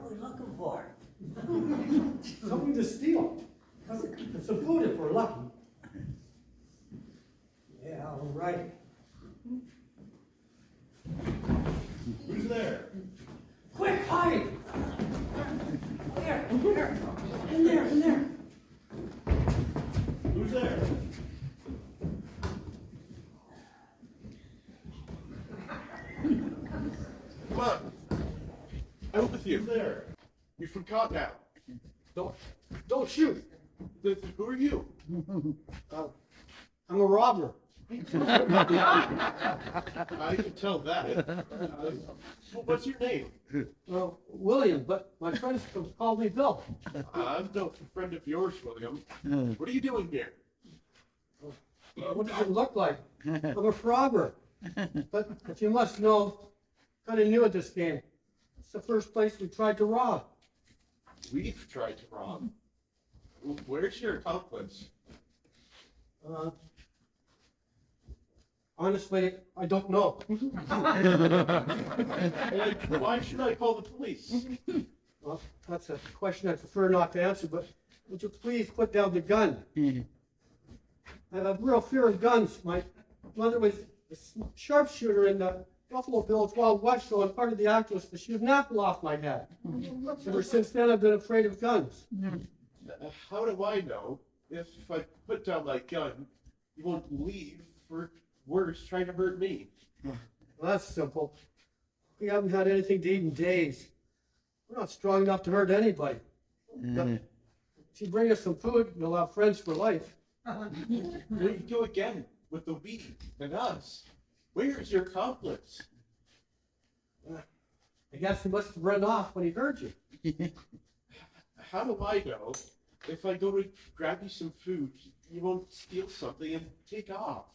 we looking for? Something to steal. Some food if we're lucky. Yeah, all right. Who's there? Quick, hide! There, in there. Who's there? Come on. Out with you. Who's there? You've been caught now. Don't shoot. Who are you? I'm a robber. I can tell that. What's your name? William, but my friends call me Bill. I'm no friend of yours, William. What are you doing here? What does it look like? I'm a robber. But if you must know, kind of new at this game. It's the first place we tried to rob. We've tried to rob. Where's your accomplice? Honestly, I don't know. Why should I call the police? Well, that's a question I prefer not to answer, but would you please put down the gun? I have a real fear of guns. My mother was a sharpshooter in the Buffalo Bills Wild West show, and part of the act was to shoot an apple off my head. Ever since then, I've been afraid of guns. How do I know if I put down my gun, you won't leave for worse trying to hurt me? Well, that's simple. We haven't had anything to eat in days. We're not strong enough to hurt anybody. But if you bring us some food, you'll have friends for life. There you go again with the we and us. Where's your accomplice? I guess he must have run off when he heard you. How do I know if I go to grab you some food, you won't steal something and take off?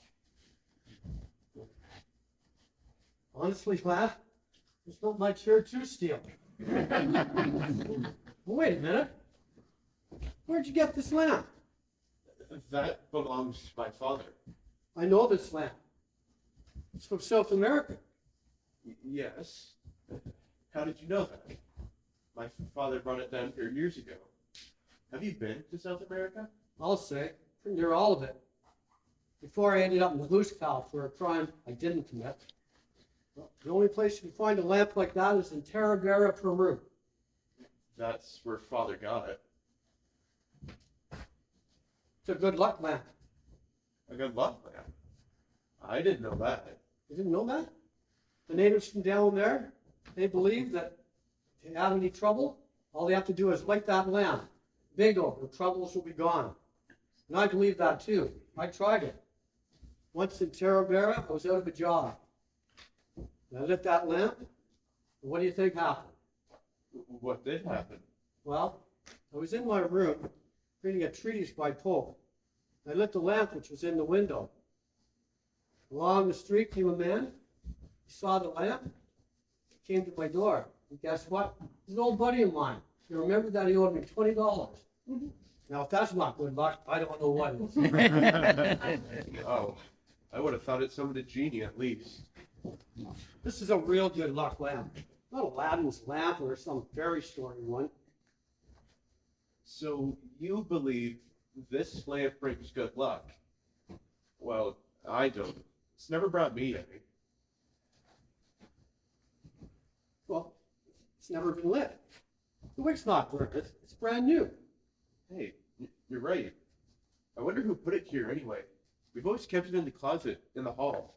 Honestly, lad, there's not much here to steal. Wait a minute. Where'd you get this lamp? That belongs to my father. I know this lamp. It's from South America. Yes. How did you know that? My father brought it down here years ago. Have you been to South America? I'll say, pretty near all of it. Before I ended up in the loose cow for a crime I didn't commit. Well, the only place you can find a lamp like that is in Tarabera, Peru. That's where father got it. It's a good luck lamp. A good luck lamp. I didn't know that. You didn't know that? The natives from down there, they believe that if you have any trouble, all they have to do is light that lamp. Bingo, the troubles will be gone. And I believe that too. I tried it. Once in Tarabera, I was out of a job. And I lit that lamp, and what do you think happened? What did happen? Well, I was in my room reading a treatise by Pope. I lit the lamp which was in the window. Along the street came a man. He saw the lamp. He came to my door. And guess what? He's an old buddy of mine. He remembered that he owed me $20. Now, if that's not good luck, I don't know what is. Oh, I would have thought it summoned a genie at least. This is a real good luck lamp. Not Aladdin's lamp or some fairy story one. So you believe this lamp brings good luck? Well, I don't. It's never brought me any. Well, it's never been lit. The wick's not burnt. It's brand new. Hey, you're right. I wonder who put it here anyway. We've always kept it in the closet in the hall.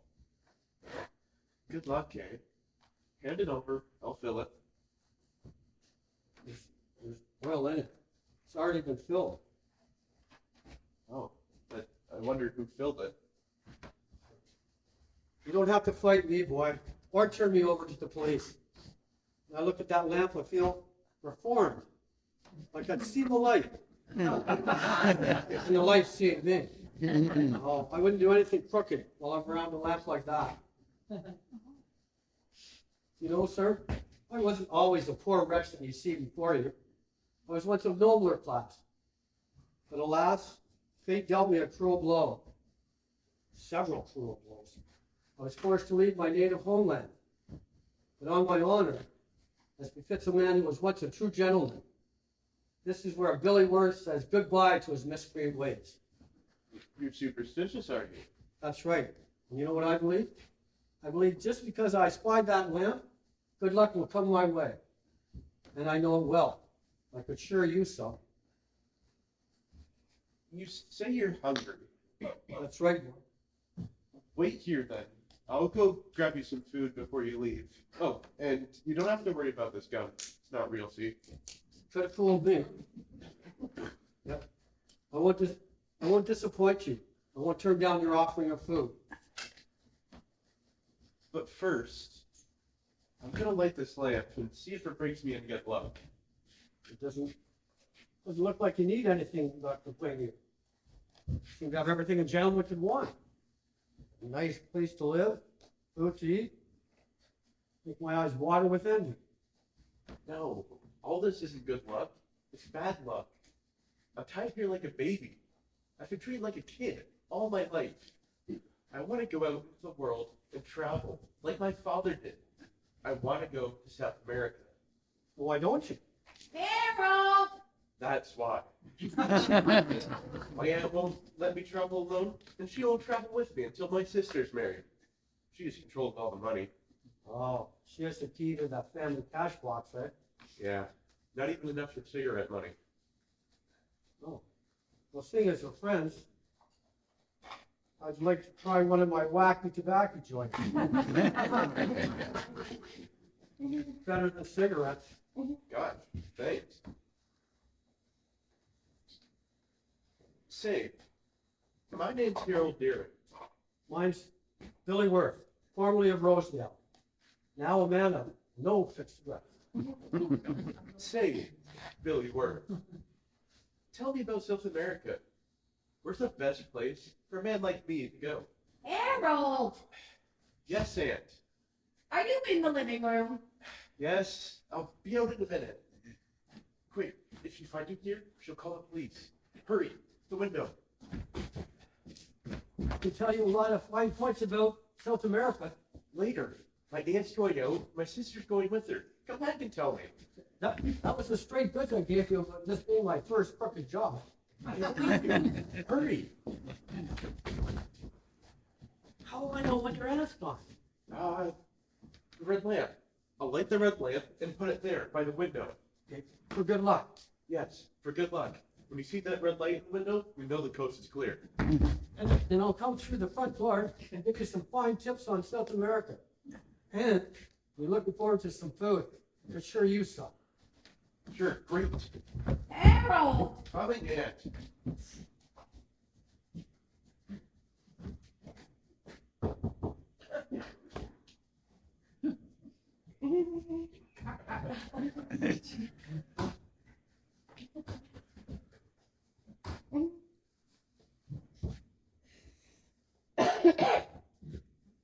Good luck, eh? Hand it over. I'll fill it. There's oil in it. It's already been filled. Oh, but I wonder who filled it. You don't have to fight me, boy, or turn me over to the police. When I look at that lamp, I feel reformed. Like I'd see the light. And the light seeing me. Oh, I wouldn't do anything crooked while I'm around a lamp like that. You know, sir, I wasn't always the poor wretch that you see before you. I was once of nobler class. But alas, fate dealt me a cruel blow. Several cruel blows. I was forced to leave my native homeland. But on my honor, as befits a man who was once a true gentleman. This is where Billy Worth says goodbye to his miscreant ways. You're superstitious, aren't you? That's right. And you know what I believe? I believe just because I spied that lamp, good luck will come my way. And I know it well. I could sure use some. You say you're hungry. That's right, boy. Wait here then. I'll go grab you some food before you leave. Oh, and you don't have to worry about this gun. It's not real, see? Could have fooled me. Yep. I won't disappoint you. I won't turn down your offering of food. But first, I'm gonna light this lamp and see if it brings me any good luck. It doesn't look like you need anything, Dr. Plainview. You seem to have everything a gentleman could want. A nice place to live, food to eat. Make my eyes water with envy. No, all this isn't good luck. It's bad luck. I'm tied here like a baby. I've been treated like a kid all my life. I want to go out into the world and travel like my father did. I want to go to South America. Why don't you? Harold! That's why. My aunt won't let me travel alone, and she won't travel with me until my sister's married. She's controlled all the money. Oh, she has the key to that family cash box, right? Yeah, not even enough for cigarette money. Oh. Well, seeing as we're friends, I'd like to try one of my wacky tobacco joints. Better than cigarettes. Gosh, thanks. Say, my name's Harold Deering. Mine's Billy Worth, formerly of Rosedale. Now a man of no fixed address. Say, Billy Worth, tell me about South America. Where's the best place for a man like me to go? Harold! Yes, Aunt. Are you in the living room? Yes, I'll be out in a minute. Quick, if you find him here, she'll call the police. Hurry, the window. I can tell you a lot of fine points about South America. Later, my aunt's going out, my sister's going with her. Come back and tell me. That was the straight goods I gave you about this being my first crooked job. Hurry. How will I know what you're asked on? The red lamp. I'll light the red lamp and put it there by the window. Okay, for good luck. Yes, for good luck. When you see that red light in the window, we know the coast is clear. And then I'll come through the front door and give you some fine tips on South America. And we're looking forward to some food. I could sure use some. Sure, great. Harold! Coming, Aunt.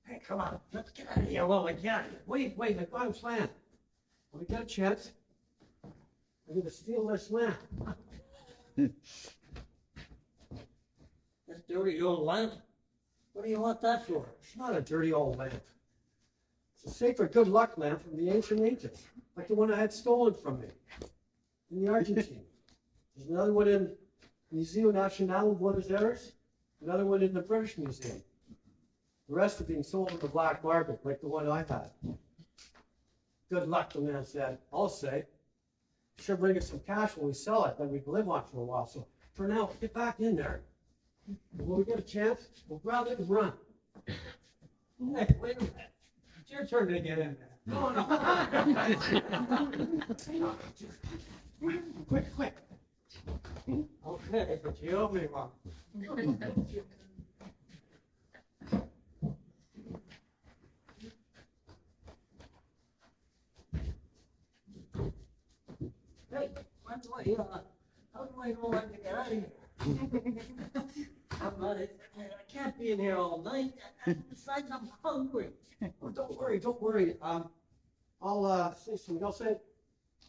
Hey, come on, let's get out of here while we can. Wait, I got a plan. When we get a chance, I'm gonna steal this lamp. This dirty old lamp? What do you want that for? It's not a dirty old lamp. It's a sacred good luck lamp from the ancient ages, like the one I had stolen from me in the Argentine. There's another one in Museo Nacional of Buenos Aires, another one in the British Museum. The rest are being sold on the black market, like the one I had. Good luck, the man said. I'll say. Sure bring us some cash when we sell it, then we can live on for a while. So for now, get back in there. And when we get a chance, we'll grab it and run. Hey, wait a minute. It's your turn to get in there. No. Quick. Okay, but you owe me one. Hey, how do I know when to get out of here? I can't be in here all night. Besides, I'm hungry. Oh, don't worry. I'll say something. I'll say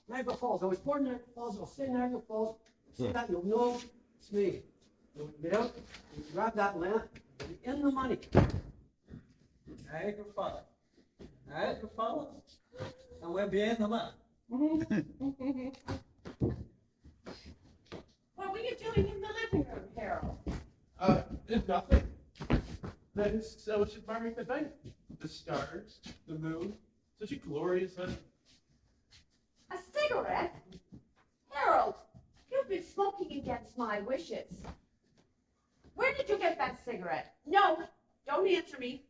Niagara Falls. I was born in Niagara Falls. I'll say Niagara Falls. Say that, you'll know it's me. You'll get out, you grab that lamp, you'll be in the money. Niagara Falls. Niagara Falls? And we're being the money. What were you doing in the living room, Harold? Nothing. I was admiring the night. The stars, the moon, such a glorious night. A cigarette? Harold, you've been smoking against my wishes. Where did you get that cigarette? No, don't answer me.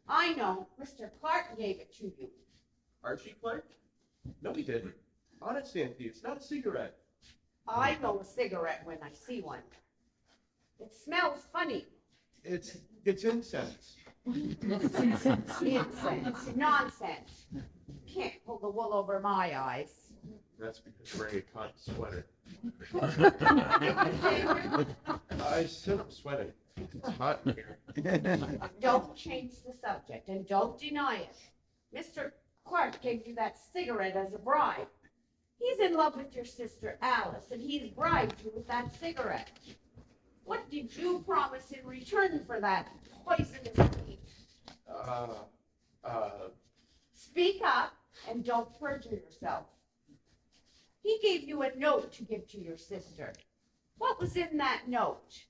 I know. Mr. Clark gave it to you. Archie Clark? No, he didn't. Honest, Auntie, it's not a cigarette. I know a cigarette when I see one. It smells funny. It's incense. Nonsense. Nonsense. Can't pull the wool over my eyes. That's because wearing a cotton sweater. Daniel, I said I'm sweating. It's hot in here. don't change the subject and don't deny it. Mr. Clark gave you that cigarette as a bribe. He's in love with your sister Alice, and he's bribed you with that cigarette. What did you promise in return for that poisonous weed? Speak up and don't perjure yourself. He gave you a note to give to your sister. What was in that note?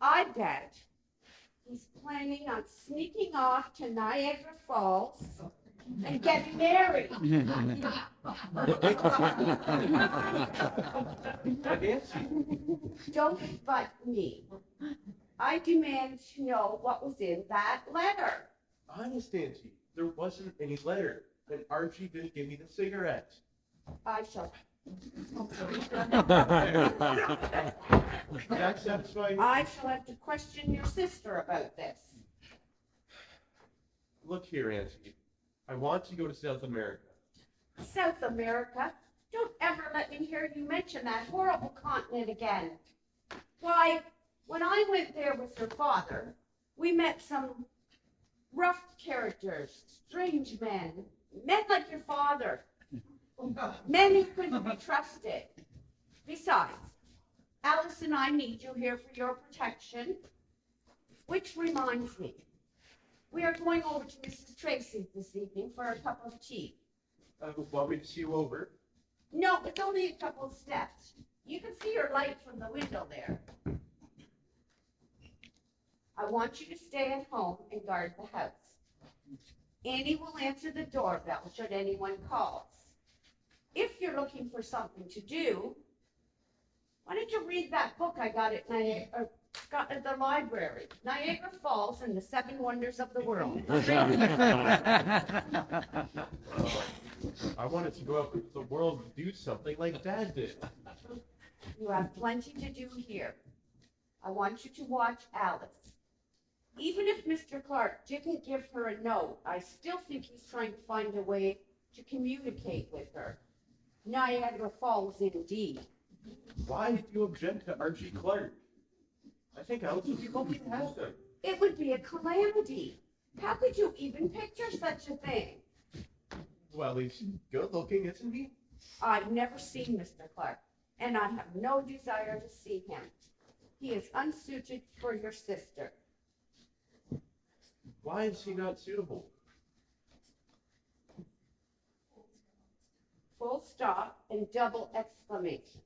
I bet he's planning on sneaking off to Niagara Falls and getting married. Nancy, Don't butt me. I demand to know what was in that letter. honest, Auntie, there wasn't any letter, and Archie didn't give me the cigarette. I shall. That satisfy you? I shall have to question your sister about this. Look here, Auntie. I want to go to South America. South America? Don't ever let me hear you mention that horrible continent again. Why, when I went there with your father, we met some rough characters, strange men like your father. Men who couldn't be trusted. Besides, Alice and I need you here for your protection. Which reminds me, we are going over to Mrs. Tracy's this evening for a cup of tea. Want me to see you over? No, it's only a couple of steps. You can see your light from the window there. I want you to stay at home and guard the house. Annie will answer the doorbell should anyone call. If you're looking for something to do, why don't you read that book I got at the library, Niagara Falls and the Seven Wonders of the World. I wanted to go out into the world and do something like Dad did. You have plenty to do here. I want you to watch Alice. Even if Mr. Clark didn't give her a note, I still think he's trying to find a way to communicate with her. Niagara Falls, indeed. Why did you object to Archie Clark? I think Alice would be lucky to have him. It would be a calamity. How could you even picture such a thing? Well, he's good looking, isn't he? I've never seen Mr. Clark, and I have no desire to see him. He is unsuited for your sister. Why is he not suitable? Full stop and double exclamation.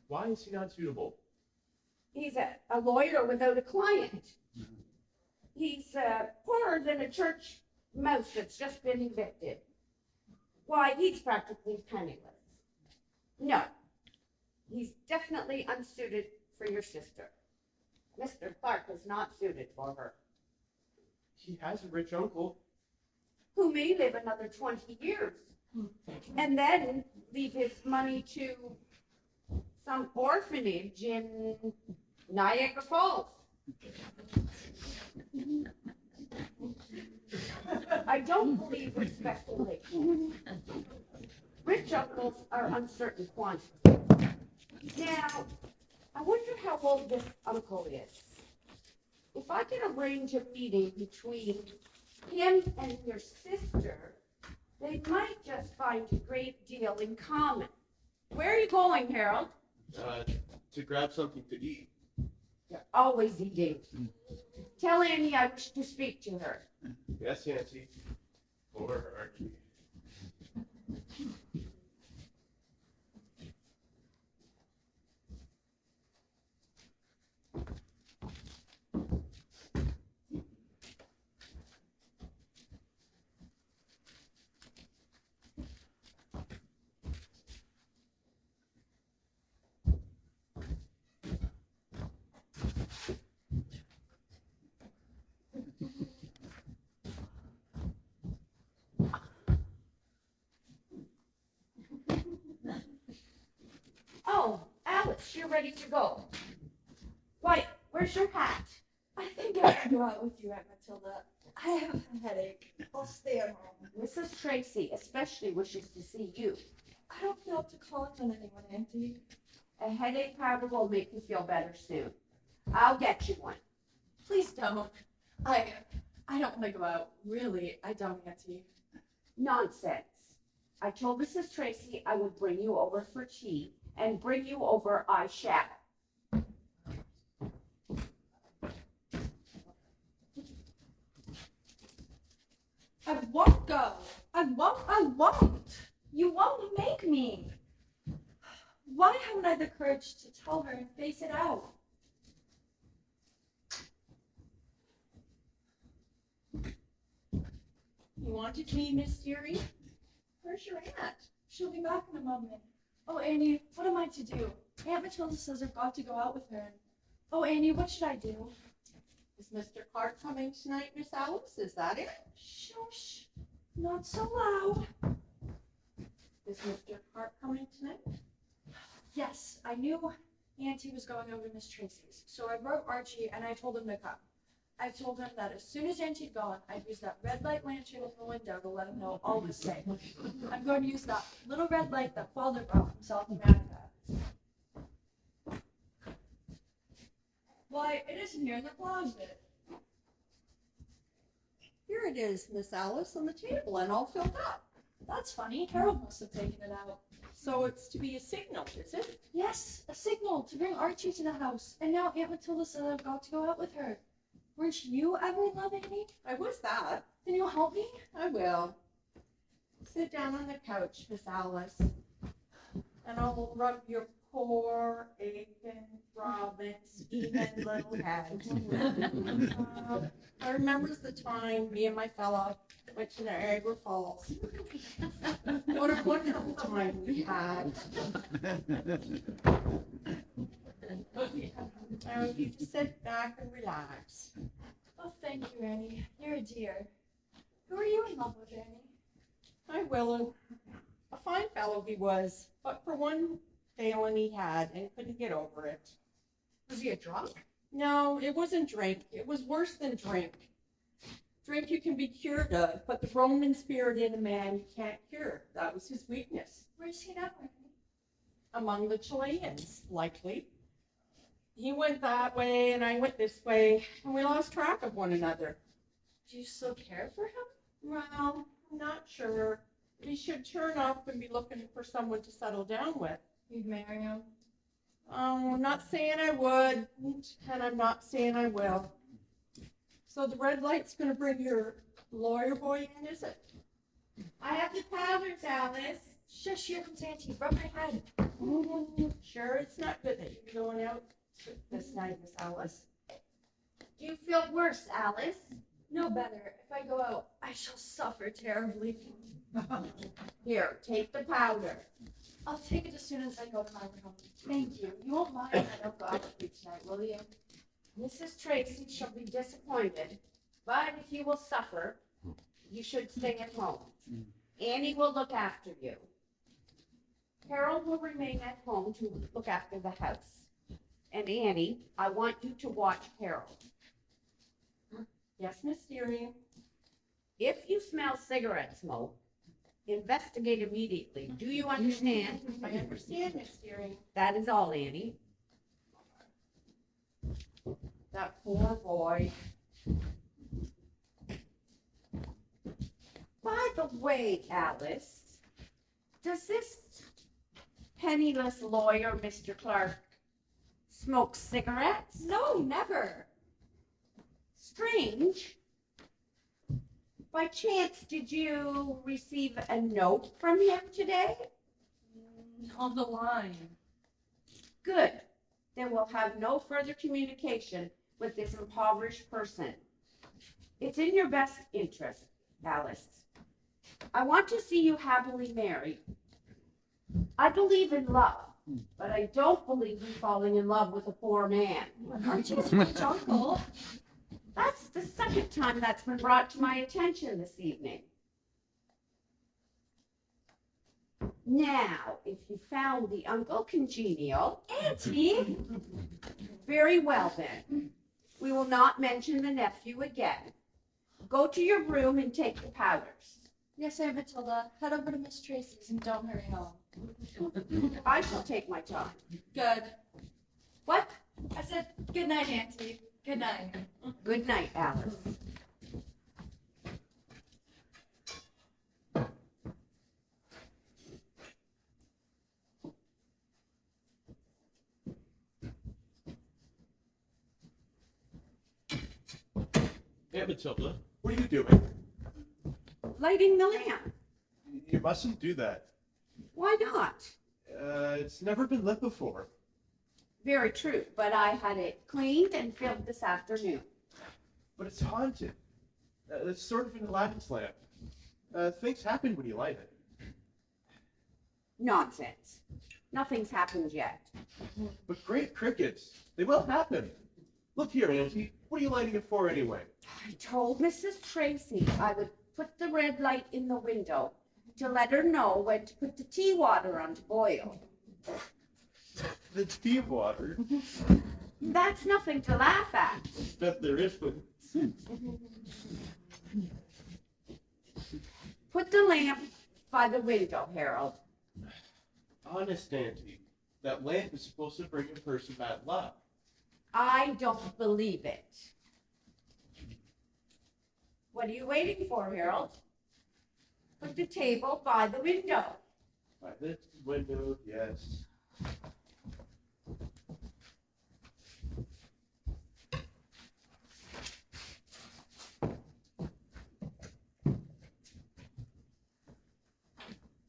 Why is he not suitable? He's a lawyer without a client. He's poorer than a church mouse that's just been evicted. Why, he's practically penniless. No, he's definitely unsuited for your sister. Mr. Clark is not suited for her. He has a rich uncle. Who may live another 20 years and then leave his money to some orphanage in Niagara Falls. I don't believe in speculation. Rich uncles are uncertain quantities. Now, I wonder how old this uncle is. If I can arrange a meeting between him and your sister, they might just find a great deal in common. Where are you going, Harold? To grab something to eat. You're always eating. Tell Annie I wish to speak to her. Yes, Nancy. Or Archie. house. You're ready to go. Why, where's your hat? I think I can go out with you, Aunt Matilda. I have a headache. I'll stay at home. Mrs. Tracy especially wishes to see you. I don't feel up to calling on anyone, Auntie. A headache powder will make you feel better soon. I'll get you one. Please don't. I don't want to go out. Really, I don't, Auntie. Nonsense. I told Mrs. Tracy I would bring you over for tea and bring you over eyeshadow. I won't go. I won't. You won't make me. Why haven't I the courage to tell her and face it out? You wanted me, Miss Deary? Where's your aunt? She'll be back in a moment. Oh, Annie, what am I to do? Aunt Matilda says I've got to go out with her. Oh, Annie, what should I do? Is Mr. Clark coming tonight, Miss Alice? Is that it? Shush. Not so loud. Is Mr. Clark coming tonight? Yes, I knew Auntie was going over to Miss Tracy's, so I wrote Archie and I told him to come. I told him that as soon as Auntie'd gone, I'd use that red light lantern in the window to let him know all was safe. I'm going to use that little red light that Father brought from South America. Why, it isn't here in the closet. Here it is, Miss Alice, on the table and all filled up. That's funny. Harold must have taken it out. So it's to be a signal, is it? Yes, a signal to bring Archie to the house. And now Aunt Matilda said I've got to go out with her. Weren't you ever in love, Annie? I was that. Then you'll help me? I will. Sit down on the couch, Miss Alice, and I'll rub your poor, aching, throbbing, even little head. I remembers the time me and my fella went to Niagara Falls. What a wonderful time we had. Now you just sit back and relax. Oh, thank you, Annie. You're a dear. Who are you in love with, Annie? My Willow, a fine fellow he was, but for one failing he had and couldn't get over it. Was he a drunk? No, it wasn't drink. It was worse than drink. Drink you can be cured of, but the Roman spirit in a man you can't cure. That was his weakness. Where's he now, Annie? Among the Chileans, likely. He went that way and I went this way, and we lost track of one another. Do you still care for him? Well, I'm not sure. He should turn up and be looking for someone to settle down with. You'd marry him? I'm not saying I would, and I'm not saying I will. So the red light's gonna bring your lawyer boy in, is it? I have the powders, Alice. Shush, here comes Auntie. Rub my head. Sure, it's not good that you're going out this night, Miss Alice. Do you feel worse, Alice? No better. If I go out, I shall suffer terribly. Here, take the powder. I'll take it as soon as I go to my room. Thank you. You won't mind if I don't go out with you tonight, will you? Mrs. Tracy shall be disappointed, but if you will suffer, you should stay at home. Annie will look after you. Harold will remain at home to look after the house. And Annie, I want you to watch Harold. Yes, Miss Deary. If you smell cigarette smoke, investigate immediately. Do you understand? I understand, Miss Deary. That is all, Annie. That poor boy. By the way, Alice, does this penniless lawyer, Mr. Clark, smoke cigarettes? No, never. Strange. By chance, did you receive a note from him today? On the line. Good. Then we'll have no further communication with this impoverished person. It's in your best interest, Alice. I want to see you happily married. I believe in love, but I don't believe in falling in love with a poor man. Archie's my uncle. That's the second time that's been brought to my attention this evening. Now, if you found the uncle congenial, Auntie, very well then. We will not mention the nephew again. Go to your room and take the powders. Yes, Aunt Matilda. Head over to Miss Tracy's and don't hurry home. I shall take my time. Good. What? I said, good night, Auntie. Good night. Good night, Alice. Aunt Matilda, what are you doing? Lighting the lamp. You mustn't do that. Why not? It's never been lit before. Very true, but I had it cleaned and filled this afternoon. But it's haunted. It's sort of an Aladdin's lamp. Things happen when you light it. Nonsense. Nothing's happened yet. But great crickets, they will happen. Look here, Auntie. What are you lighting it for anyway? I told Mrs. Tracy I would put the red light in the window to let her know when to put the tea water on to boil. The tea water. That's nothing to laugh at. Bet there is one. Put the lamp by the window, Harold. Honest, Auntie. That lamp is supposed to bring a person bad luck. I don't believe it. What are you waiting for, Harold? Put the table by the window. By this window, yes.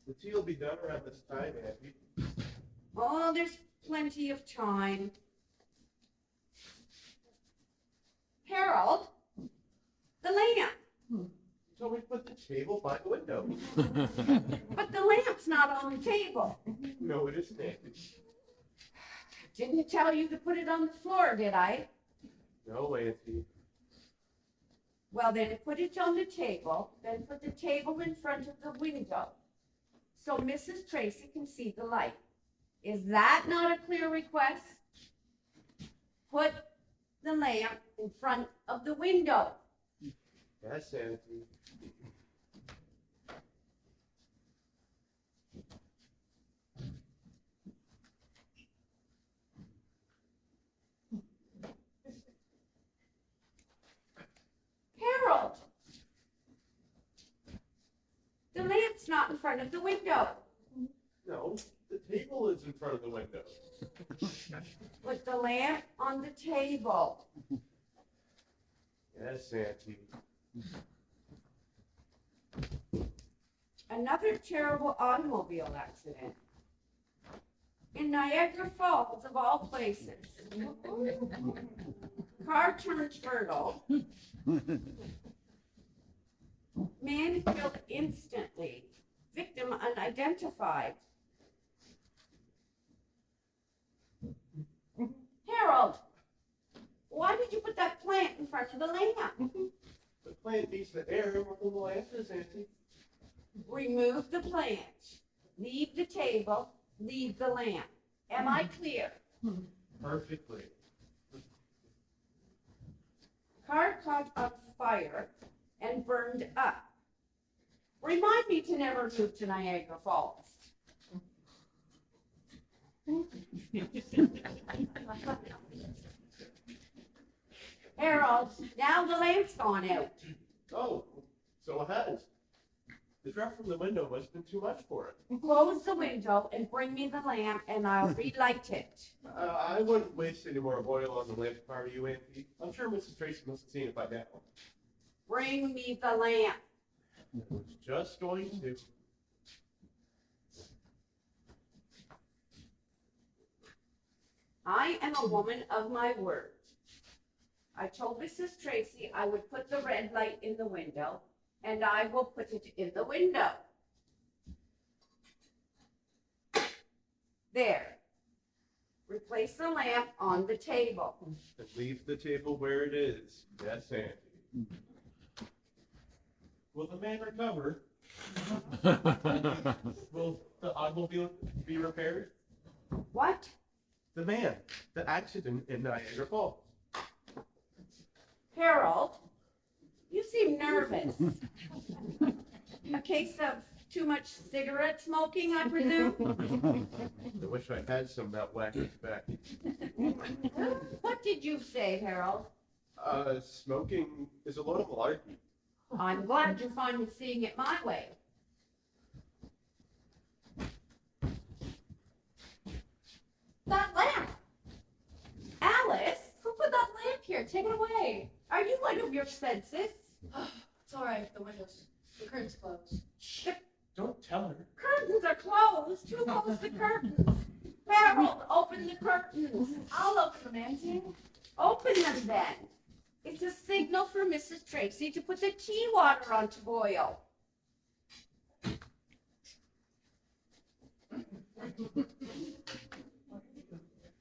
The tea will be done around this time, Auntie. Oh, there's plenty of time. Harold, the lamp. So we put the table by the window. But the lamp's not on the table. No, it isn't, Auntie. Didn't tell you to put it on the floor, did I? No, Auntie. Well, then put it on the table, then put the table in front of the window so Mrs. Tracy can see the light. Is that not a clear request? Put the lamp in front of the window. Yes, Auntie. Harold! The lamp's not in front of the window. No, the table is in front of the window. Put the lamp on the table. Yes, Auntie. Another terrible automobile accident. In Niagara Falls, of all places. Car turned turtle. Man killed instantly. Victim unidentified. Harold, why did you put that plant in front of the lamp? The plant needs the air where the lamp is, Auntie. Remove the plant. Leave the table. Leave the lamp. Am I clear? Perfectly. Car caught on fire and burned up. Remind me to never move to Niagara Falls. Harold, now the lamp's gone out. Oh, so it has. The draft from the window must have been too much for it. Close the window and bring me the lamp and I'll relight it. I wouldn't waste any more oil on the lamp if I were you, Auntie. I'm sure Mrs. Tracy must have seen it by now. Bring me the lamp. I was just going to. I am a woman of my word. I told Mrs. Tracy I would put the red light in the window, and I will put it in the window. There. Replace the lamp on the table. And leave the table where it is. Yes, Auntie. Will the man recover? Will the automobile be repaired? What? The van, the accident in Niagara Falls. Harold, you seem nervous. A case of too much cigarette smoking, I presume? I wish I had some that wacky back. What did you say, Harold? Smoking is a lot of malarkey. I'm glad you're finally seeing it my way. That lamp! Alice, Who put that lamp here? Take it away. are you one of your senses? It's all right. The windows, the curtains closed. The Don't tell her. curtains are closed. Who closed the curtains? Harold, open the curtains. I'll open them, Auntie. Open them then. It's a signal for Mrs. Tracy to put the tea water on to boil.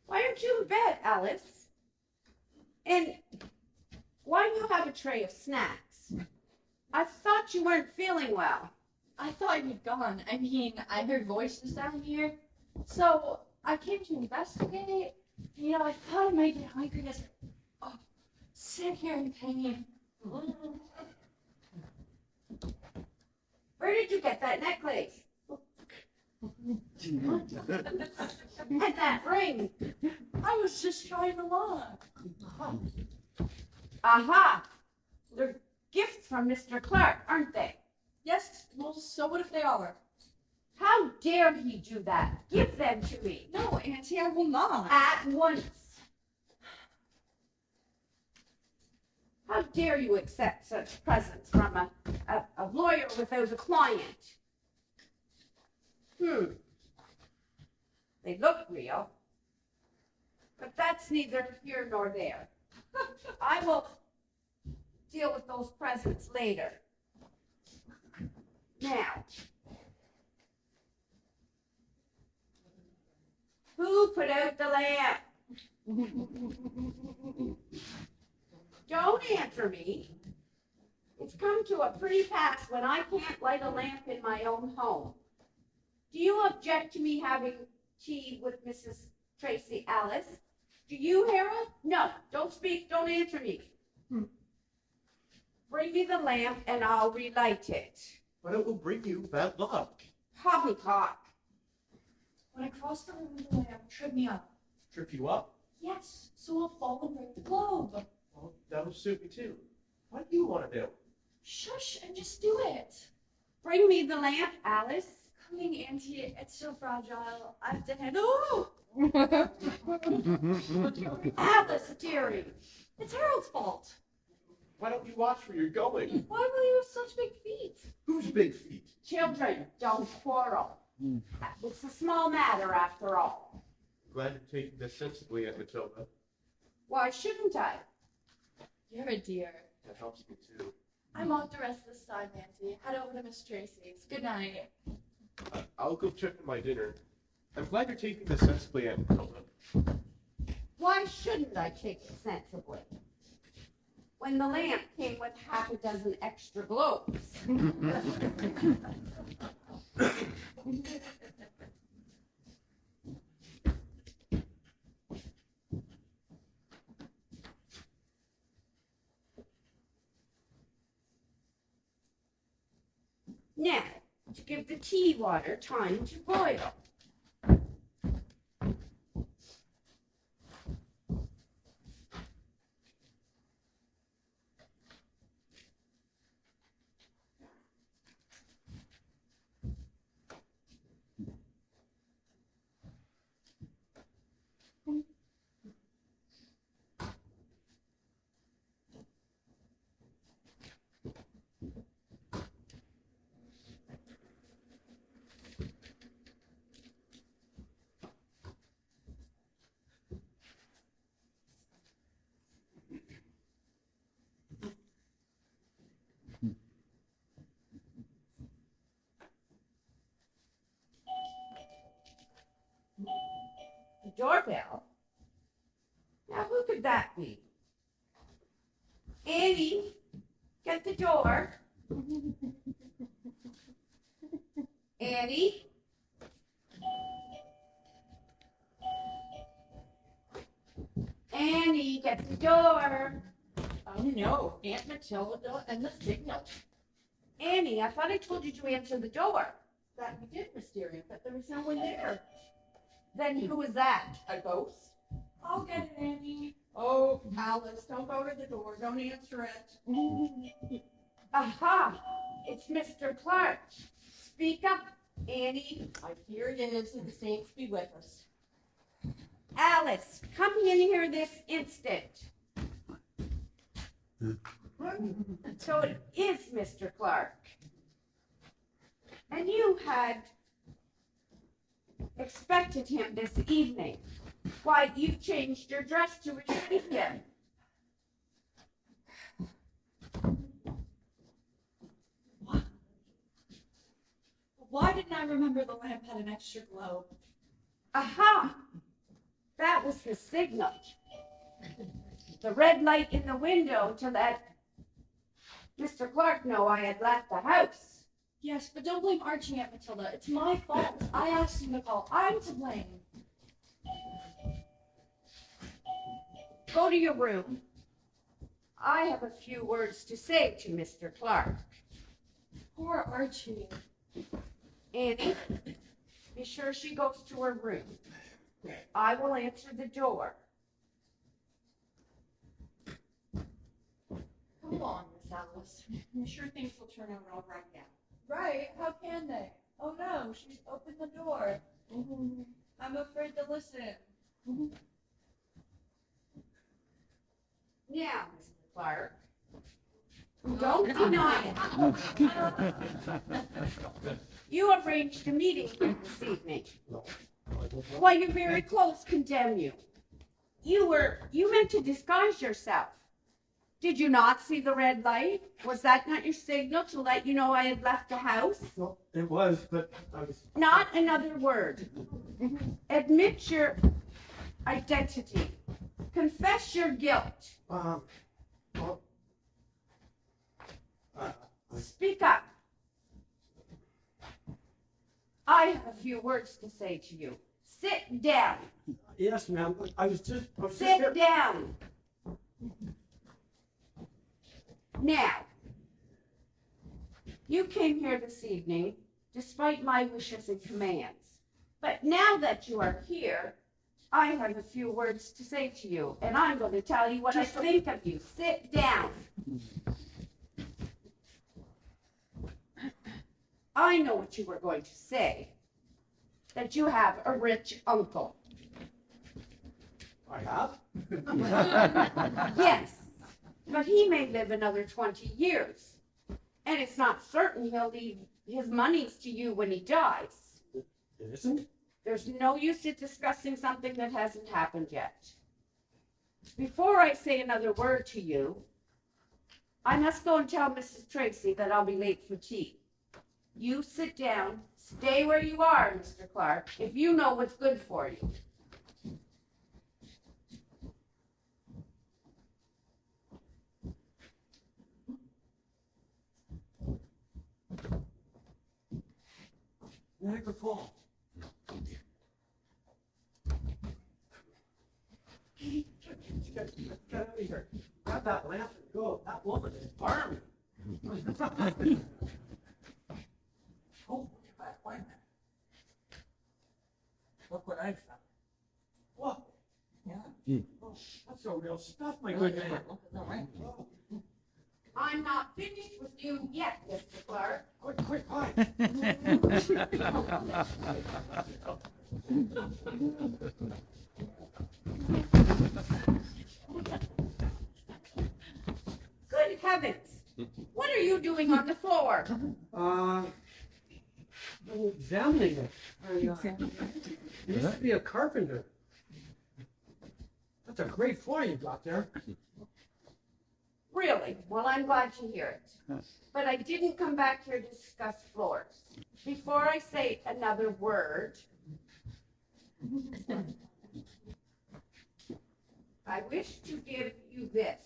Why aren't you in bed, Alice? And why do you have a tray of snacks? I thought you weren't feeling well. I thought you'd gone. I mean, I heard voices down here, so I came to investigate. You know, I thought I might get hungry as sit here in pain. Where did you get that necklace? And that ring? I was just trying to look. Aha! They're gifts from Mr. Clark, aren't they? Yes, well, so what if they are? How dare he do that? Give them to me. No, Auntie, I will not. At once. How dare you accept such presents from a lawyer without a client? They look real, but that's neither here nor there. I will deal with those presents later. Now, who put out the lamp? Don't answer me. It's come to a pretty pass when I can't light a lamp in my own home. Do you object to me having tea with Mrs. Tracy, Alice? Do you, Harold? No, don't speak, don't answer me. Bring me the lamp and I'll relight it. But it will bring you bad luck. Poppycock. When I cross the room with the lamp, trip me up. Trip you up. Yes, so I'll fall and break the globe. Well, that'll suit me too. What do you want to do? Shush and just do it. Bring me the lamp, Alice. Coming, Auntie, it's so fragile. I have to handle. Alice, dearie. It's Harold's fault. Why don't you watch where you're going? Why will you have such big feet? Who's big feet? Children, don't quarrel. It's a small matter after all. Glad you're taking this sensibly, Aunt Matilda. Why shouldn't I? You're a dear. That helps me too. I'm off the rest of this time, Auntie. Head over to Miss Tracy's. Good night. I'll go check on my dinner. I'm glad you're taking this sensibly, Aunt Matilda. Why shouldn't I take it sensibly? When the lamp came with half a dozen extra globes. Now, to give the tea water time to boil. The doorbell? Now, who could that be? Annie, get the door. Annie, Annie, get the door. Oh no, Aunt Matilda and the signal. Annie, I thought I told you to answer the door. That you did, Wisteria, but there was no one there. Then who was that? A ghost? I'll get it, Annie. Oh, Alice, don't go to the door. Don't answer it. Aha, it's Mr. Clark. Speak up, Annie. I fear it is, and the saints be with us. Alice, come in here this instant. So it is Mr. Clark. And you had expected him this evening. Why, you've changed your dress to receive him. Why didn't I remember the lamp had an extra glow? Aha! That was the signal. The red light in the window to let Mr. Clark know I had left the house. Yes, but don't blame Archie, Aunt Matilda. It's my fault. I asked him to call. I'm to blame. Go to your room. I have a few words to say to Mr. Clark. Poor Archie. Annie, be sure she goes to her room. I will answer the door. Come on, Miss Alice. I'm sure things will turn out all right now. Right? How can they? Oh no, she's opened the door. I'm afraid to listen. Now, Mr. Clark, don't deny it. You arranged a meeting for this evening. Why, your very clothes condemn you. You meant to disguise yourself. Did you not see the red light? Was that not your signal to let you know I had left the house? Well, it was, but I was. Not another word. Admit your identity. Confess your guilt. Well, Speak up. I have a few words to say to you. Sit down. yes, ma'am. I was just Sit here. down. Now, you came here this evening despite my wishes and commands. But now that you are here, I have a few words to say to you, and I'm going to tell you what I think of you. Sit down. I know what you were going to say, that you have a rich uncle. I have. Yes, but he may live another 20 years, and it's not certain he'll leave his monies to you when he dies. It isn't. There's no use in discussing something that hasn't happened yet. Before I say another word to you, I must go and tell Mrs. Tracy that I'll be late for tea. You sit down, stay where you are, Mr. Clark, if you know what's good for you. Niagara Falls. Get out of here. Grab that lamp and go. That woman is armed. Oh, wait a minute. Look what I found. What? Yeah. Oh, that's the real stuff, my good man. Look at that, right? Oh, I'm not finished with you yet, Mr. Clark. quick, quiet. Good heavens! What are you doing on the floor? I'm examining it. I used to be a carpenter. That's a great floor you got there. Really? Well, I'm glad to hear it. But I didn't come back here to discuss floors. Before I say another word, I wish to give you this.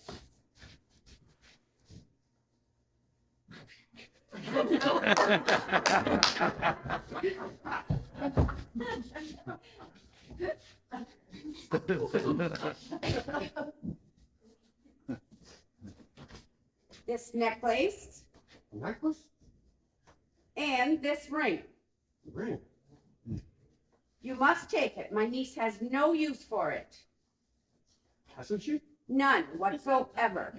This necklace Necklace? and this ring. Ring. You must take it. My niece has no use for it. Hasn't she? None whatsoever.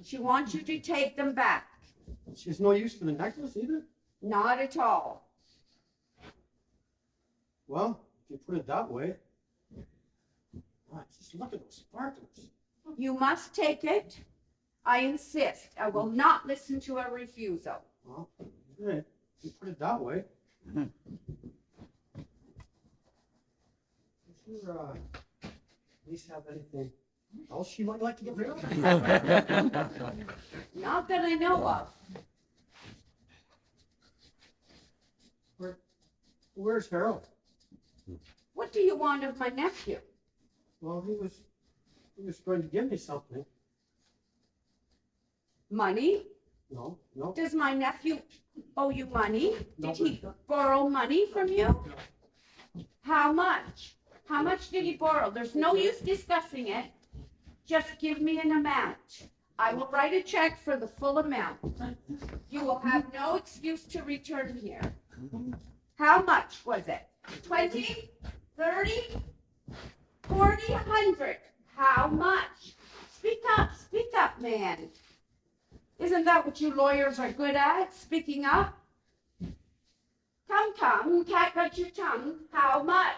She wants you to take them back. She has no use for the necklace either? Not at all. Well, if you put it that way. Ah, just look at those sparklers. You must take it. I insist. I will not listen to a refusal. Well, okay, if you put it that way. Does your niece have anything else she might like to get rid of? Not that I know of. Where's Harold? What do you want of my nephew? Well, he was going to give me something. Money? No, no. Does my nephew owe you money? No. Did he borrow money from you? How much? How much did he borrow? There's no use discussing it. Just give me an amount. I will write a check for the full amount. You will have no excuse to return here. How much was it? 20? 30? 40? 100? How much? Speak up, man. Isn't that what you lawyers are good at, speaking up? Come, cat got your tongue. How much?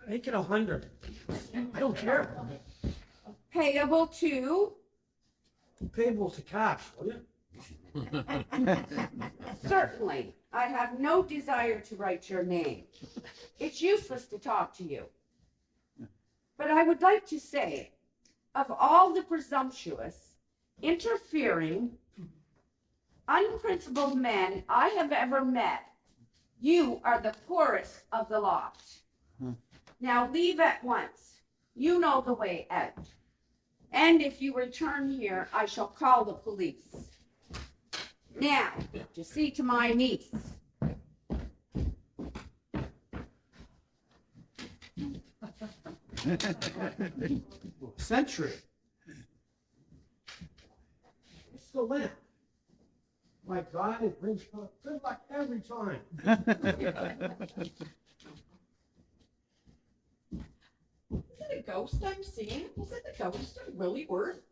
Make it 100. I don't care. Payable to? Payable to cash, will you? Certainly. I have no desire to write your name. It's useless to talk to you. But I would like to say, of all the presumptuous, interfering, unprincipled men I have ever met, you are the poorest of the lot. Now leave at once. You know the way out. And if you return here, I shall call the police. Now, to see to my niece. Century. It's the lamp. My God, it brings good luck every time. Is it a ghost I'm seeing? Is it the ghost of Willie Worth?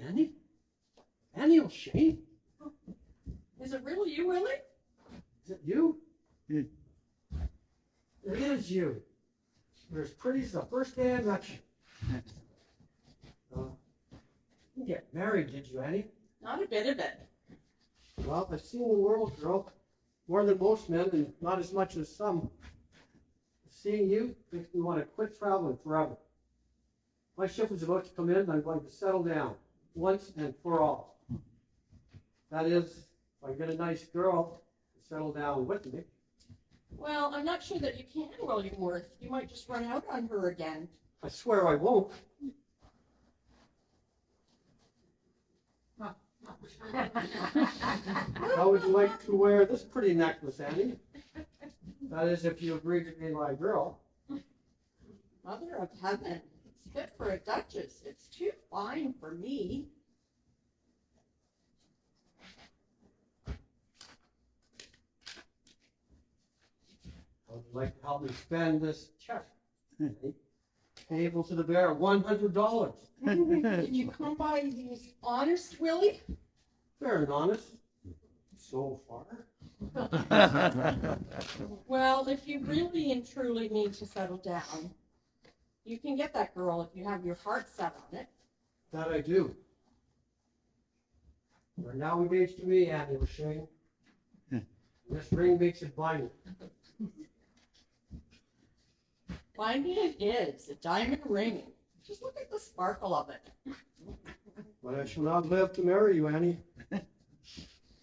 Annie? Annie O'Shea? Is it really you, Willie? Is it you? It is you. You're as pretty as the first day I met you. You didn't get married, did you, Annie? Not a bit of it. Well, I've seen the world, girl. More than most men, and not as much as some. Seeing you makes me want to quit traveling forever. My ship is about to come in, and I'm going to settle down, once and for all. That is, if I get a nice girl to settle down with me. Well, I'm not sure that you can, William Worth. You might just run out on her again. I swear I won't. How would you like to wear this pretty necklace, Annie? That is, if you agree to be my girl. Mother of heaven, it's fit for a duchess. It's too fine for me. How would you like to help me spend this check? Payable to the bearer, $100. Did you come by these honest, Willie? Fair and honest. So far. Well, if you really and truly need to settle down, you can get that girl if you have your heart set on it. That I do. You're now engaged to me, Annie O'Shea. This ring makes it binding. Binding it is, a diamond ring. Just look at the sparkle of it. But I shall not live to marry you, Annie. If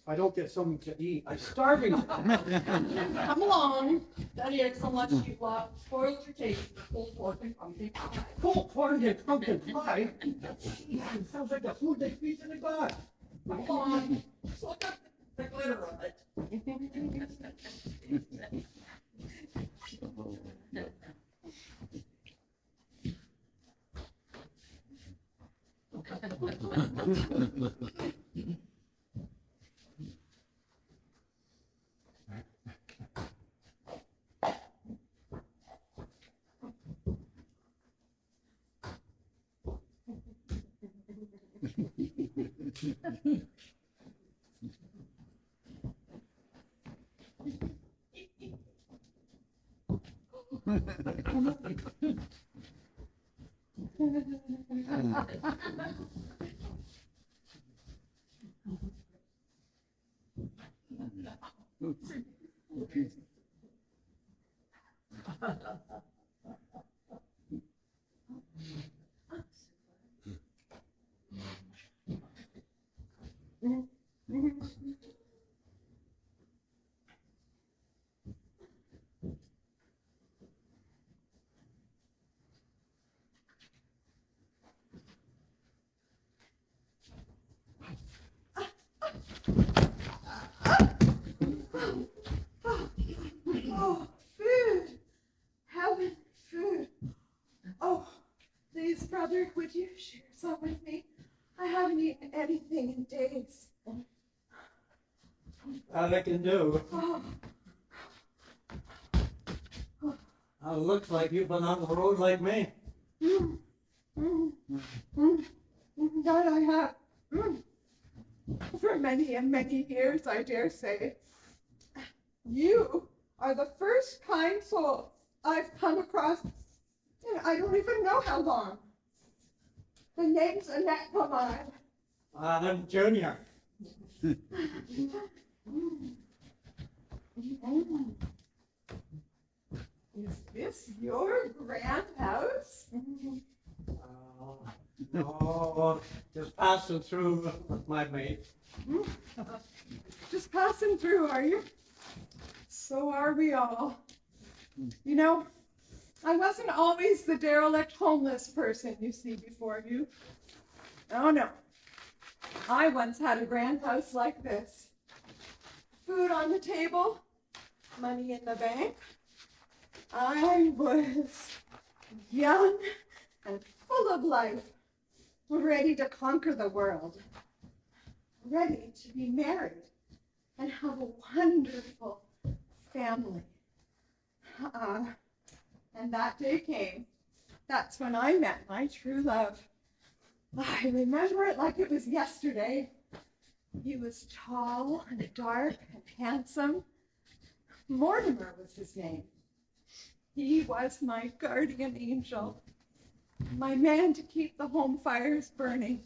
I don't get something to eat, I'm starving. Come along. That is, unless you've spoiled your taste for pulled pork and pumpkin pie. Pulled pork and pumpkin pie? It sounds like the food they feed to the gods. Come on. Just look at the glitter of it. Oh, food. Heaven, food. Oh, please, brother, would you share some with me? I haven't eaten anything in days. That I can do. Oh, Looks like you've been on the road like me. mm, mm, mm, that I have. For many and many years, I dare say. You are the first kind soul I've come across in I don't even know how long. The name's Annette Pomade. I'm Junior. Is this your grand house? No, just passing through with my mate. Just passing through, are you? So are we all. You know, I wasn't always the derelict homeless person you see before you. Oh no. I once had a grand house like this. Food on the table, money in the bank. I was young and full of life, ready to conquer the world, ready to be married and have a wonderful family. And that day came. That's when I met my true love. I remember it like it was yesterday. He was tall and dark and handsome. Mortimer was his name. He was my guardian angel, my man to keep the home fires burning.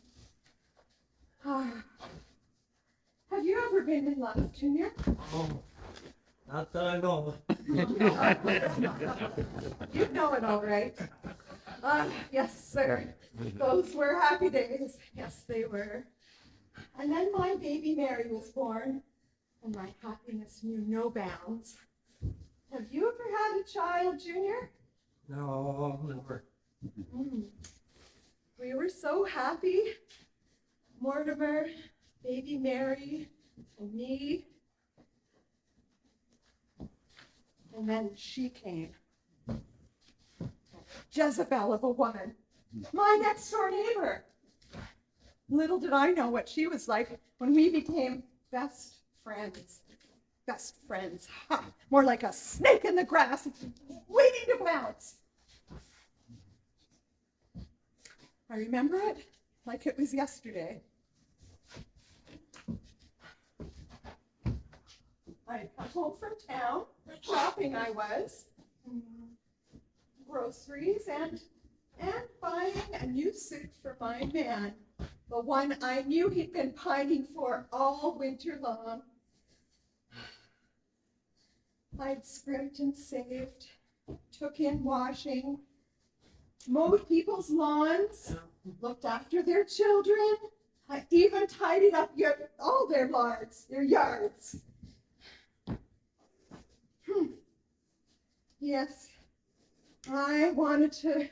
Have you ever been in love, Junior? Oh, not that I know. You know it all right. Yes, sir. Those were happy days. Yes, they were. And then my baby Mary was born, and my happiness knew no bounds. Have you ever had a child, Junior? No, never. We were so happy. Mortimer, baby Mary, and me. And then she came. Jezebel of a woman. My next door neighbor. Little did I know what she was like when we became best friends. Best friends. Ha! More like a snake in the grass, waiting to pounce. I remember it like it was yesterday. I'd come home from town, shopping I was, groceries and buying a new suit for my man, the one I knew he'd been pining for all winter long. I'd scrimped and saved, took in washing, mowed people's lawns, looked after their children. I even tidied up all their yards. Yes, I wanted to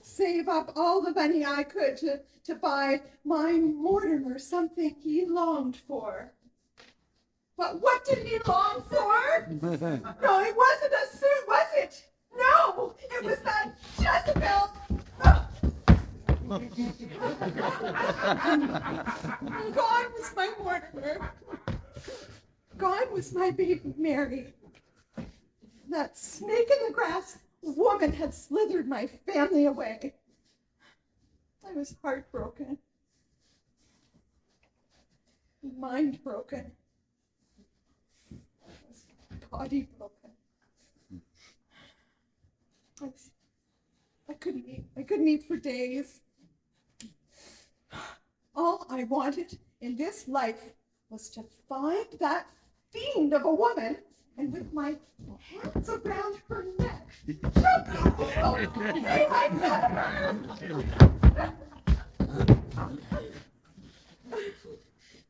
save up all the money I could to buy my Mortimer something he longed for. But what did he long for? No, it wasn't a suit, was it? No, it was that Jezebel. Gone was my Mortimer. Gone was my baby Mary. That snake in the grass woman had slithered my family away. I was heartbroken. Mind broken. Body broken. I couldn't eat for days. All I wanted in this life was to find that fiend of a woman and with my hands around her neck.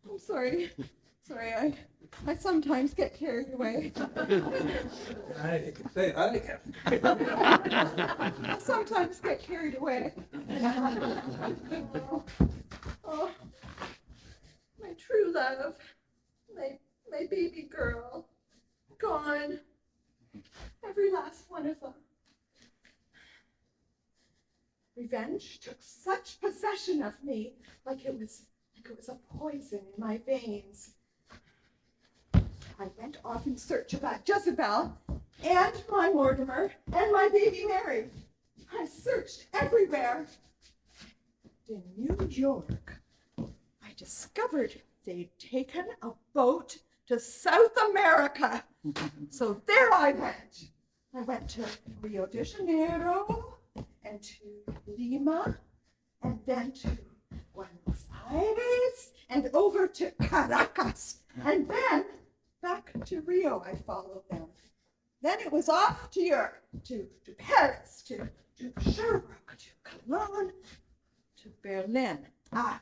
I'm sorry. I sometimes get carried away. I can say that again. I sometimes get carried away. Oh, my true love, my baby girl, gone. Every last one of them. Revenge took such possession of me, like it was a poison in my veins. I went off in search of that Jezebel and my Mortimer and my baby Mary. I searched everywhere. In New York, I discovered they'd taken a boat to South America. So there I went. I went to Rio de Janeiro and to Lima and then to Buenos Aires and over to Caracas and then back to Rio. I followed them. Then it was off to Europe, to Paris, to Sherbrooke, to Cologne, to Berlin. I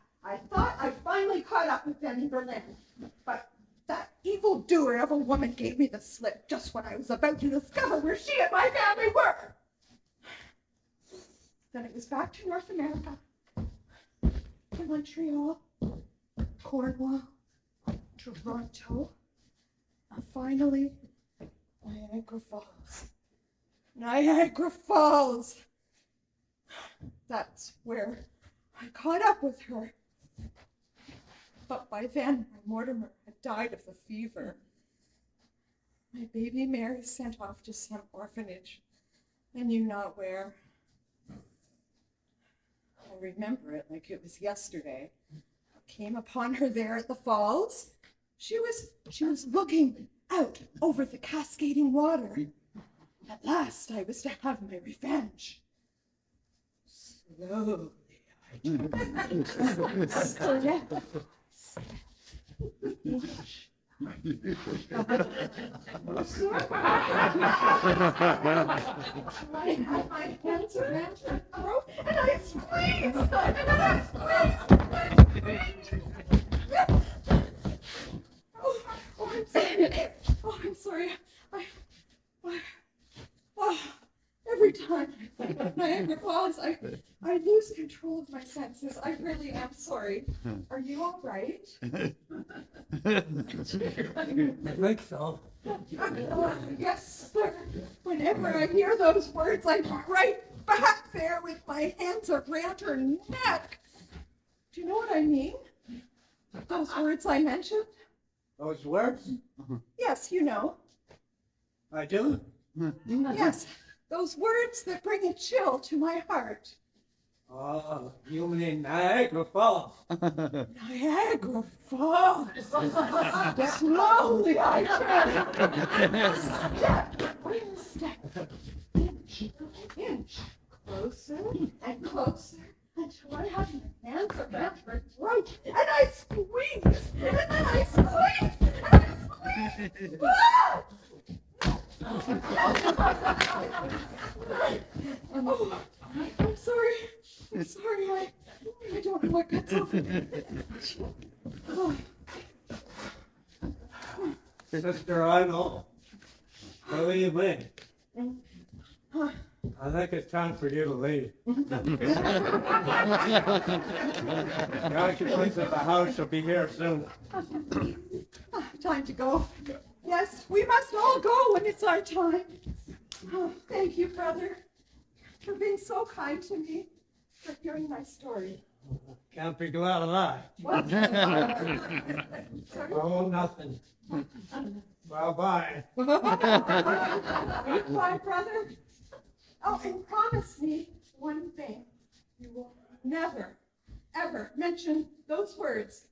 thought I finally caught up with them in Berlin, but that evildoer of a woman gave me the slip just when I was about to discover where she and my family were. Then it was back to North America, to Montreal, Cornwall, Toronto, and finally, Niagara Falls. Niagara Falls! That's where I caught up with her. But by then, my Mortimer had died of the fever. My baby Mary sent off to some orphanage, I knew not where. I remember it like it was yesterday. I came upon her there at the falls. She was looking out over the cascading water. At last, I was to have my revenge. Slowly, I turned. Step. Inch. I had my hands around her throat, and I squeezed, I'm sorry. Every time I think of Niagara Falls, I lose control of my senses. I really am sorry. Are you all right? I think so. Yes, sir. Whenever I hear those words, I'm right back there with my hands around her neck. Do you know what I mean? Those words I mentioned? Those words? Yes, you know. I do. Yes, those words that bring a chill to my heart. Oh, you mean Niagara Falls? Niagara Falls. Slowly I turn. Step. Inch. Closer and closer until I have my hands around her throat. And I squeeze. And then I squeeze. And I squeeze. Ah! Oh, I'm sorry. I don't know what got so. Oh. Sister, I know. What do you mean? I think it's time for you to leave. The occupants of the house will be here soon. time to go. Yes, we must all go when it's our time. Oh, thank you, brother, for being so kind to me, for hearing my story. Can't be glad of that. What? Sorry? Oh, nothing. Bye-bye. Bye, brother. Oh, and promise me one thing. You will never, ever mention those words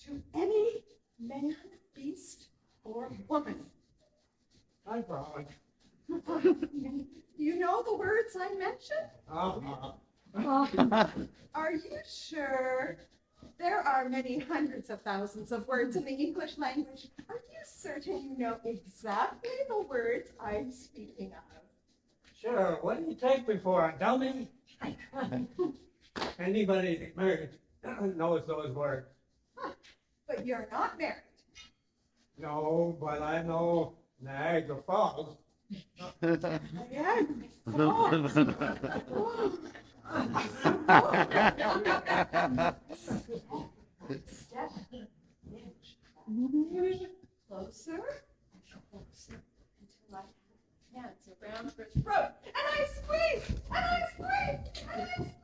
to any man, beast, or woman. I promise. You know the words I mentioned? Are you sure? There are many hundreds of thousands of words in the English language. Are you certain you know exactly the words I'm speaking of? Sure, what do you take me for, a dummy? Anybody married knows those words. But you're not married. No, but I know Niagara Falls. Yeah. Step inch closer and closer until I have hands around her throat. And I squeeze! And I squeeze! And I squeeze!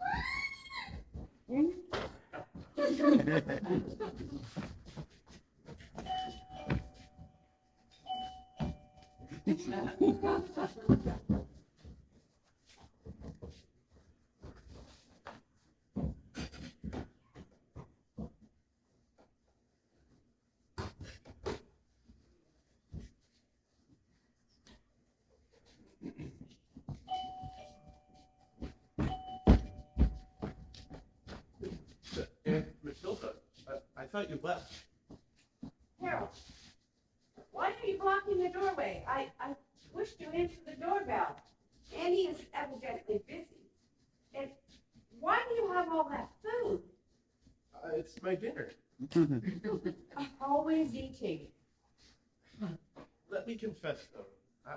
Aunt Matilda, I thought you left. Harold, why are you blocking the doorway? I pushed you into the doorbell. Annie is evidently busy. And why do you have all that food? It's my dinner. Always eating. Let me confess, though,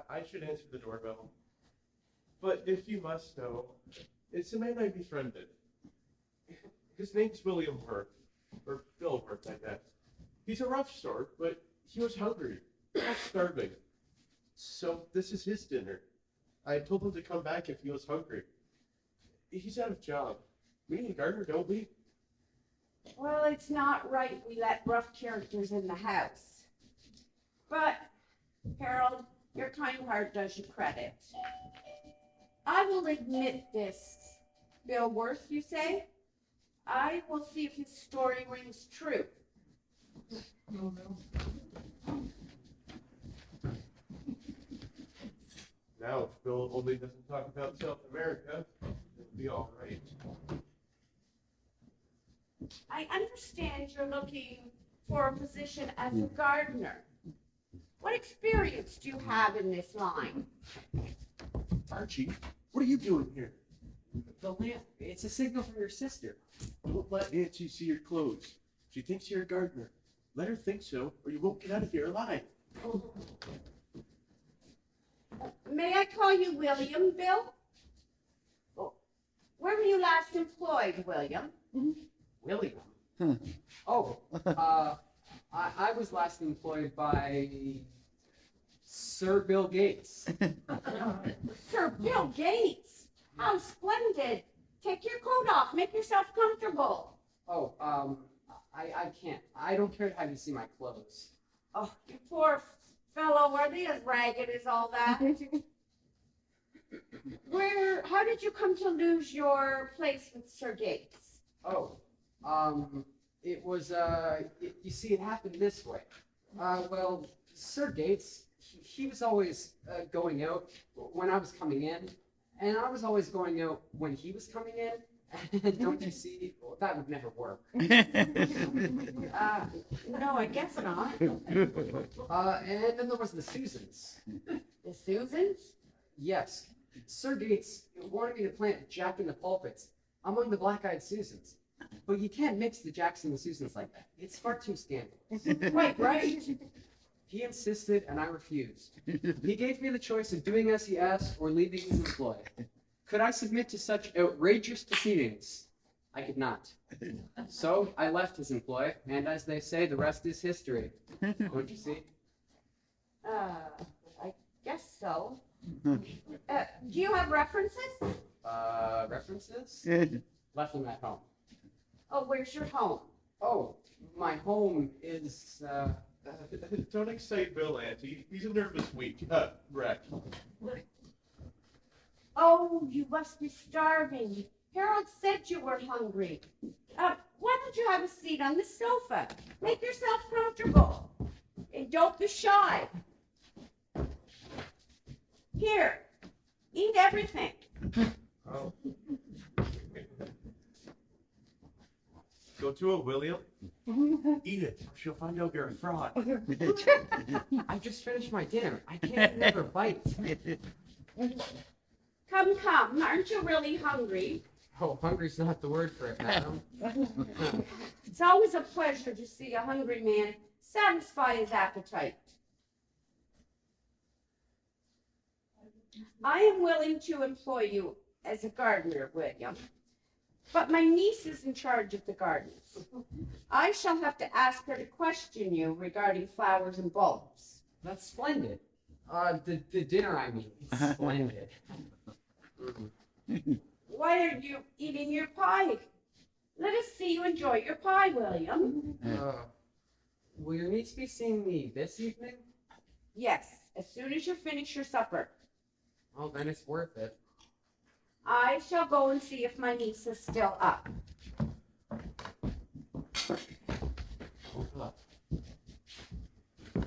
I should answer the doorbell. But if you must know, it's a man I befriended. His name's William Worth, or Bill Worth, I guess. He's a rough sort, but he was hungry, starving. So this is his dinner. I told him to come back if he was hungry. He's out of job. We need a gardener, don't we? Well, it's not right we let rough characters in the house. But, Harold, your kind heart does you credit. I will admit this. Bill Worth, you say? I will see if his story rings true. Now, if Bill only doesn't talk about South America, it'll be all right. I understand you're looking for a position as a gardener. What experience do you have in this line? Archie, what are you doing here? The lamp, it's a signal from your sister. Don't let Nancy see your clothes. She thinks you're a gardener. Let her think so, or you won't get out of here alive. May I call you William, Bill? Oh, where were you last employed, William? William? Oh, I was last employed by Sir Bill Gates. Sir Bill Gates. How splendid. Take your coat off. Make yourself comfortable. Oh, I can't. I don't care to have you see my clothes. Oh, you poor fellow. Are they as ragged as all that? How did you come to lose your place with Sir Gates? Oh, it was, you see, it happened this way. Well, Sir Gates, he was always going out when I was coming in, and I was always going out when he was coming in. And don't you see, well, that would never work. No, I guess not. And then there was the Susans. The Susans? Yes, Sir Gates wanted me to plant Jack in the pulpits among the black-eyed Susans. But you can't mix the Jacks and the Susans like that. It's far too scandalous. Quite right. He insisted, and I refused. He gave me the choice of doing as he asked or leaving his employ. Could I submit to such outrageous proceedings? I could not. So I left his employ, and as they say, the rest is history. Don't you see? I guess so. Do you have references? References? Left them at home. Oh, where's your home? Oh, my home is, Don't excite Bill, Auntie. He's a nervous wreck. Oh, you must be starving. Harold said you were hungry. Why don't you have a seat on the sofa? Make yourself comfortable. And don't be shy. Here, eat everything. Oh. Go to a William. Eat it. She'll find out you're a fraud. I just finished my dinner. I can't never bite. Come, aren't you really hungry? Oh, hungry's not the word for it, madam. It's always a pleasure to see a hungry man satisfy his appetite. I am willing to employ you as a gardener, William, but my niece is in charge of the gardens. I shall have to ask her to question you regarding flowers and bulbs. That's splendid. The dinner, I mean. Splendid. Why are you eating your pie? Let us see you enjoy your pie, William. Will your niece be seeing me this evening? Yes, as soon as you finish your supper. Well, then it's worth it. I shall go and see if my niece is still up.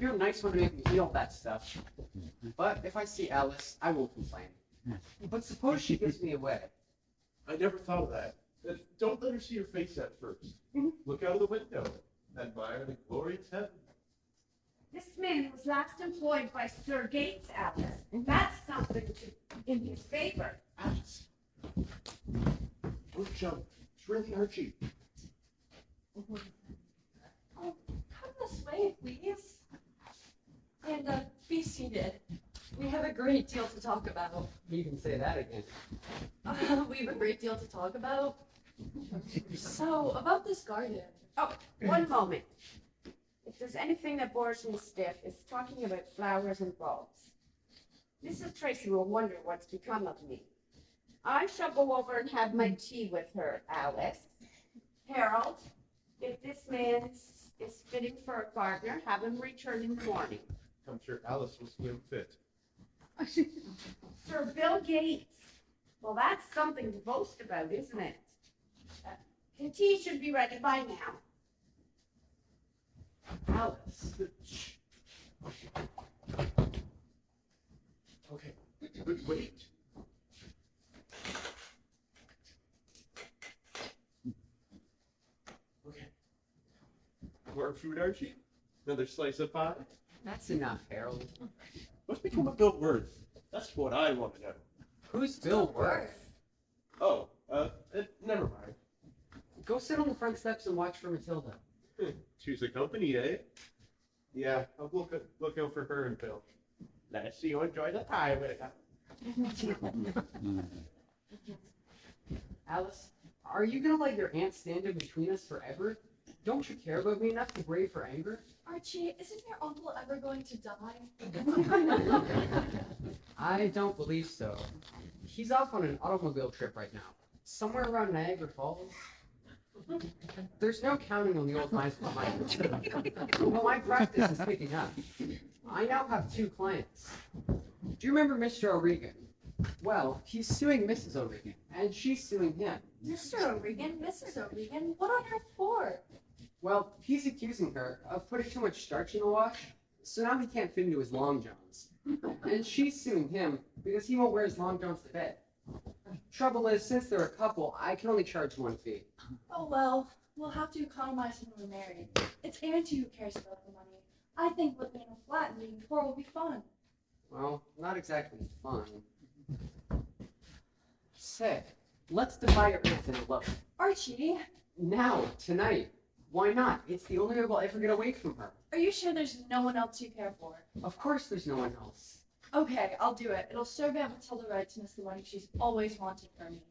You're a nice one to make me eat all that stuff. But if I see Alice, I won't complain. But suppose she gives me away. I never thought of that. Don't let her see your face at first. Look out of the window. Admire the glorious heaven. This man was last employed by Sir Gates, Alice. That's something in his favor. Alice. Don't jump. It's really Archie. Oh, come this way, please. And be seated. We have a great deal to talk about. You can say that again. We have a great deal to talk about. So, about this garden. Oh, one moment. If there's anything that bores me stiff, it's talking about flowers and bulbs. Mrs. Tracy will wonder what's become of me. I shall go over and have my tea with her, Alice. Harold, if this man is fitting for a gardener, have him return in the morning. I'm sure Alice will swim fit. Sir Bill Gates. Well, that's something to boast about, isn't it? The tea should be ready by now. Alice. Okay, but wait. Okay. More food, Archie? Another slice of pie? That's enough, Harold. What's become of Bill Worth? That's what I want to know. Who's Bill Worth? Oh, never mind. Go sit on the front steps and watch for Matilda. Choose the company, eh? Yeah, I'll look out for her and Bill. Let's see you enjoy the pie with it. Alice, are you gonna let your aunt stand in between us forever? Don't you care about me enough to brave her anger? Archie, isn't your uncle ever going to die? I don't believe so. He's off on an automobile trip right now, somewhere around Niagara Falls. There's no counting on the old mice behind me. Well, my practice is picking up. I now have 2 clients. Do you remember Mr. O'Regan? Well, he's suing Mrs. O'Regan, and she's suing him. Mr. O'Regan, Mrs. O'Regan, what on earth for? Well, he's accusing her of putting too much starch in the wash, so now he can't fit into his long johns. And she's suing him because he won't wear his long johns to bed. Trouble is, since they're a couple, I can only charge 1 fee. Oh well, we'll have to economize when we're married. It's Auntie who cares about the money. I think living in a flat and being poor will be fun. Well, not exactly fun. Say, let's divide Earth in a love. Archie, Now, tonight. Why not? It's the only way we'll ever get away from her. are you sure there's no one else you care for? Of course there's no one else. Okay, I'll do it. It'll serve Aunt Matilda right to miss the wedding she's always wanted from me.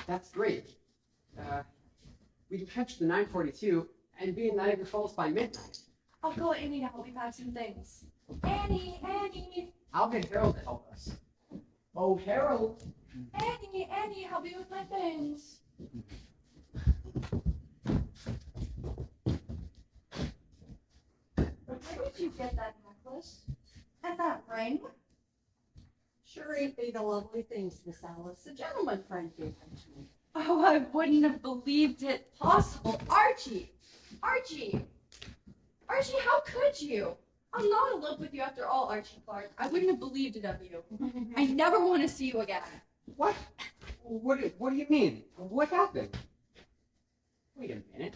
That's great. we can catch the 942 and be in Niagara Falls by midnight. I'll go with Annie to help me pack some things. Annie, Annie, I'll get Harold to help us. Oh, Harold! Annie, help me with my things. Where did you get that necklace? And that ring? Sure ain't they the lovely things, Miss Alice? A gentleman friend gave them to me. Oh, I wouldn't have believed it possible. Archie! Archie! Archie, how could you? I'm not in love with you after all, Archie Clark. I wouldn't have believed it of you. I never want to see you again. What? What do you mean? What happened? Wait a minute.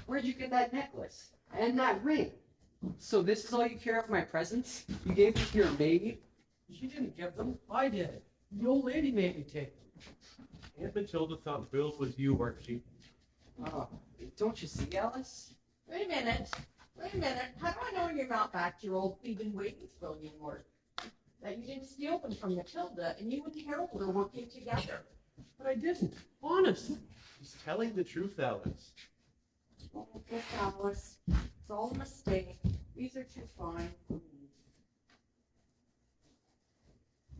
Where'd you get that necklace? And that ring? So this is all you care of my presents? You gave them to your maid? She didn't give them. I did. The old lady made me take them. Aunt Matilda thought Bill was you, Archie. Oh, don't you see, Alice? Wait a minute. How do I know you're not back to your old Cleveland waiting spill anymore? That you didn't steal them from Matilda and you and Harold were working together. But I didn't. Honest. He's telling the truth, Alice. Oh, Miss Alice, it's all a mistake. These are too fine.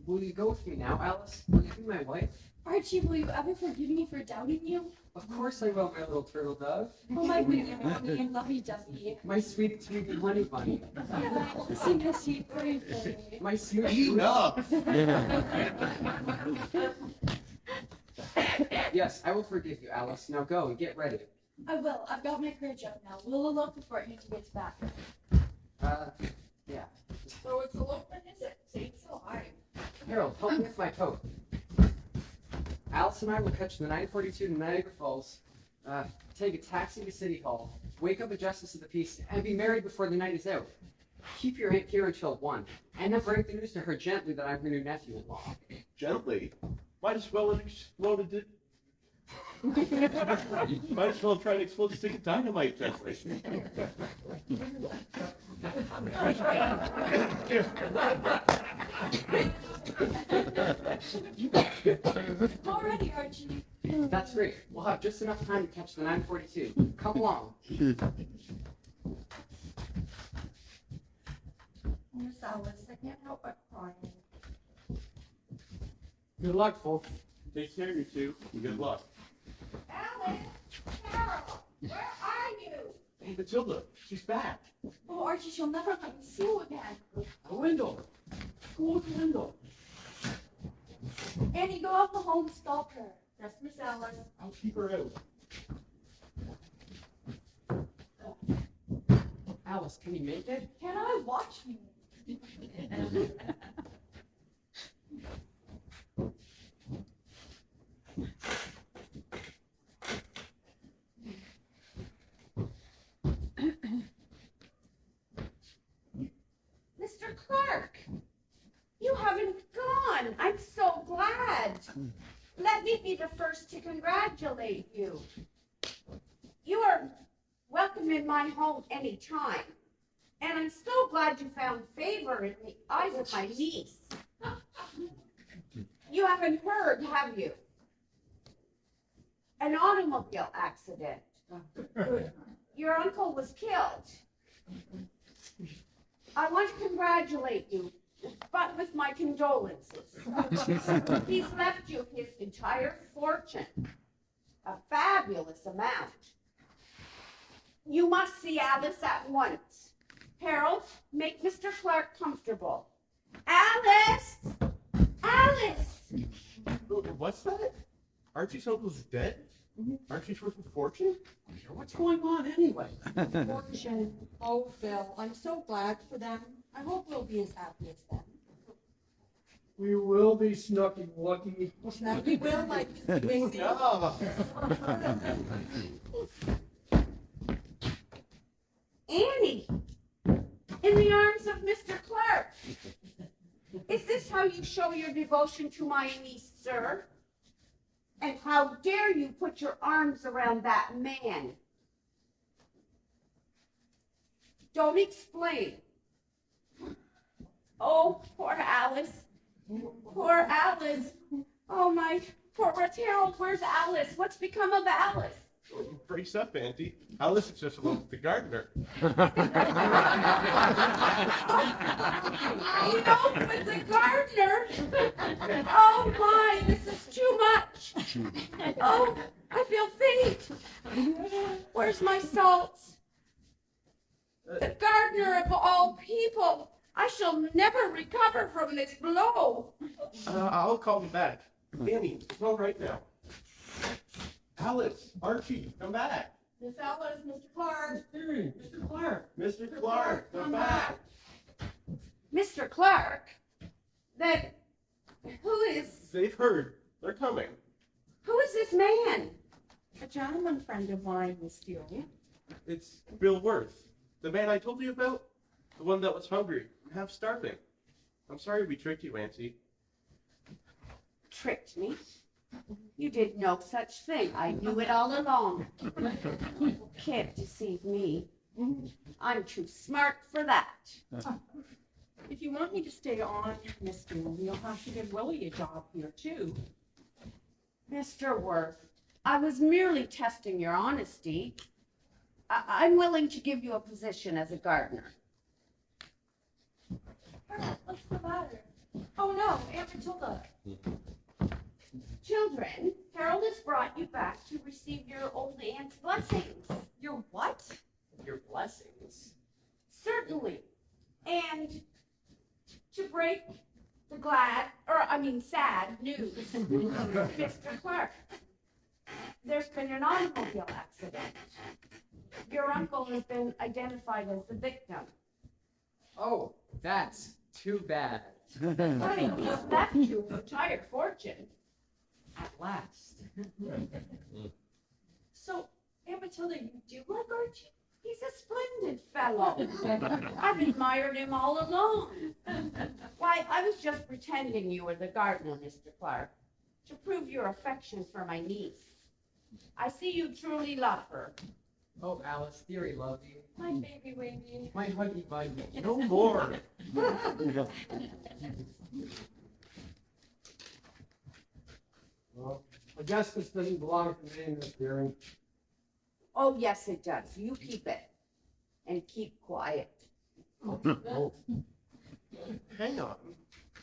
Will you go with me now, Alice? Will you be my wife? Archie, will you ever forgive me for doubting you? Of course I will, my little turtle dove. Oh, my wee mommy and lovey-dovey. My sweetie, sweetie, honey bunny. Sing a sweet birthday. My sweet. Enough! Yes, I will forgive you, Alice. Now go and get ready. I will. I've got my courage up now. We'll elope before Auntie gets back. Yeah. So it's elopement, is it? Say so high. Harold, help me with my coat. Alice and I will catch the 942 to Niagara Falls, take a taxi to City Hall, wake up a justice of the peace, and be married before the night is out. Keep your aunt here until 1, and then break the news to her gently that I'm her new nephew-in-law. Gently. Might as well have exploded it. Might as well try to explode a stick of dynamite gently. Already, Archie. That's great. We'll have just enough time to catch the 942. Come along. Miss Alice, I can't help but crying. Good luck, folks. Take care of you two, and good luck. Alice, Carol, where are you? Hey, Matilda, she's back. Oh, Archie, she'll never let me see you again. A window. School's window. Annie, go out the home, stop her. Yes, Miss Alice. I'll keep her out. Alice, can you make it? Can I watch me? Mr. Clark, you haven't gone. I'm so glad. Let me be the first to congratulate you. You are welcome in my home anytime. And I'm so glad you found favor in the eyes of my niece. You haven't heard, have you? An automobile accident. Your uncle was killed. I want to congratulate you, but with my condolences. He's left you his entire fortune, a fabulous amount. You must see Alice at once. Harold, make Mr. Clark comfortable. Alice! Alice! What's that? Archie's uncle's dead? Archie's worth a fortune? What's going on anyway? Fortune. Oh, Phil, I'm so glad for them. I hope we'll be as happy as them. We will be Snooky Wookie. Now, we will like Winky. No. Annie! In the arms of Mr. Clark! Is this how you show your devotion to my niece, sir? And how dare you put your arms around that man? Don't explain. Oh, poor Alice. Poor Alice. Oh, my poor Harold, where's Alice? What's become of Alice? brace up, Auntie. Alice is just alone with the gardener. I know, but the gardener. Oh my, this is too much. Oh, I feel faint. Where's my salts? The gardener of all people. I shall never recover from this blow. I'll call him back. Annie, it's all right now. Alice, Archie, come back. Miss Alice, Mr. Clark. Mr. Clark. Mr. Clark, come back. Mr. Clark, then who is They've heard. They're coming. this man? A gentleman friend of mine, Miss Deering. It's Bill Worth, the man I told you about. The one that was hungry and half starving. I'm sorry we tricked you, Auntie. Tricked me? You did no such thing. I knew it all along. You can't deceive me. I'm too smart for that. If you want me to stay on, Miss Deering, you'll have to give Willie a job here too. Mr. Worth, I was merely testing your honesty. I'm willing to give you a position as a gardener. What's the matter? Oh no, Aunt Matilda. Children, Harold has brought you back to receive your old aunt's blessings. Your what? Your blessings. Certainly. And to break the sad news, Mr. Clark, there's been an automobile accident. Your uncle has been identified as the victim. Oh, that's too bad. I mean, he's left you an entire fortune. At last. So, Aunt Matilda, you do like Archie? He's a splendid fellow. I've admired him all along. Why, I was just pretending you were the gardener, Mr. Clark, to prove your affection for my niece. I see you truly love her. Oh, Alice, dearie, love you. My baby Wavy. My huggy buggy. No more. Well, I guess this doesn't belong to me, Miss Deering. Oh, yes, it does. You keep it. And keep quiet. Hang on.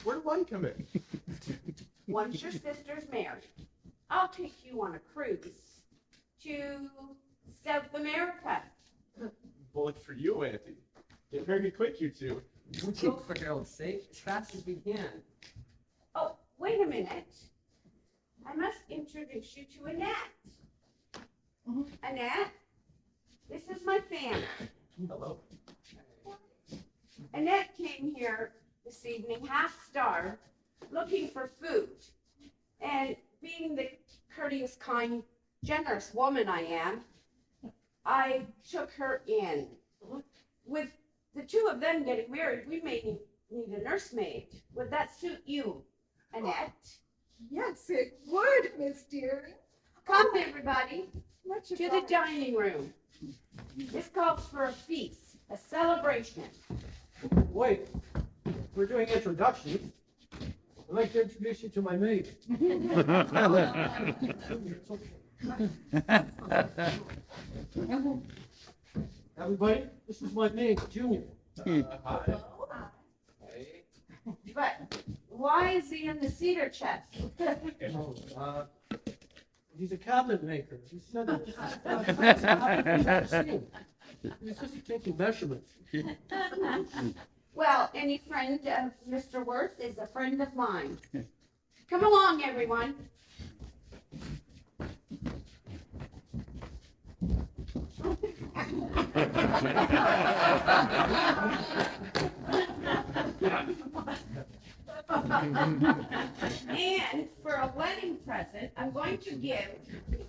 Where do I come in? Once your sister's married, I'll take you on a cruise to South America. Bullet for you, Auntie. Get very quick, you two. We will, for Harold's sake, as fast as we can. Oh, wait a minute. I must introduce you to Annette. Annette, this is my family. Hello. Annette came here this evening half starved, looking for food. And being the courteous, kind, generous woman I am, I took her in. With the two of them getting married, we may need a nursemaid. Would that suit you, Annette? Yes, it would, Miss Deering. Come, everybody, Much to the obliged. dining room. This calls for a feast, a celebration. Wait, we're doing introductions. I'd like to introduce you to my maid. Everybody, this is my maid, Junior. Hi. Hey. But why is he in the cedar chest? Uh, He's a cabinet maker. He said that. He's just taking measurements. Well, any friend of Mr. Worth is a friend of mine. Come along, everyone. And for a wedding present, I'm going to give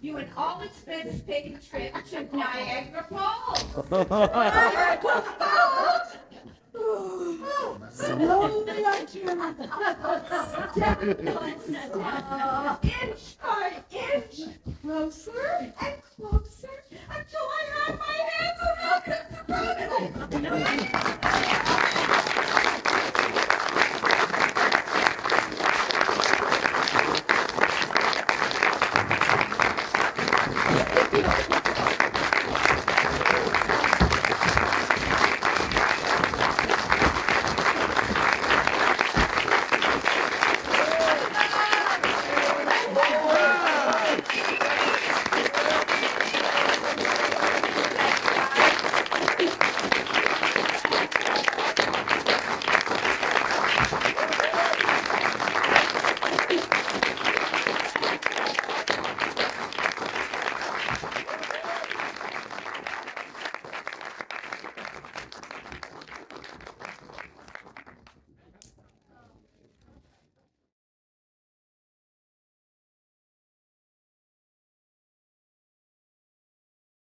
you an all-expense paid trip to Niagara Falls. Niagara Falls! Slowly I turn. Step by step, inch by inch, Closer. and closer.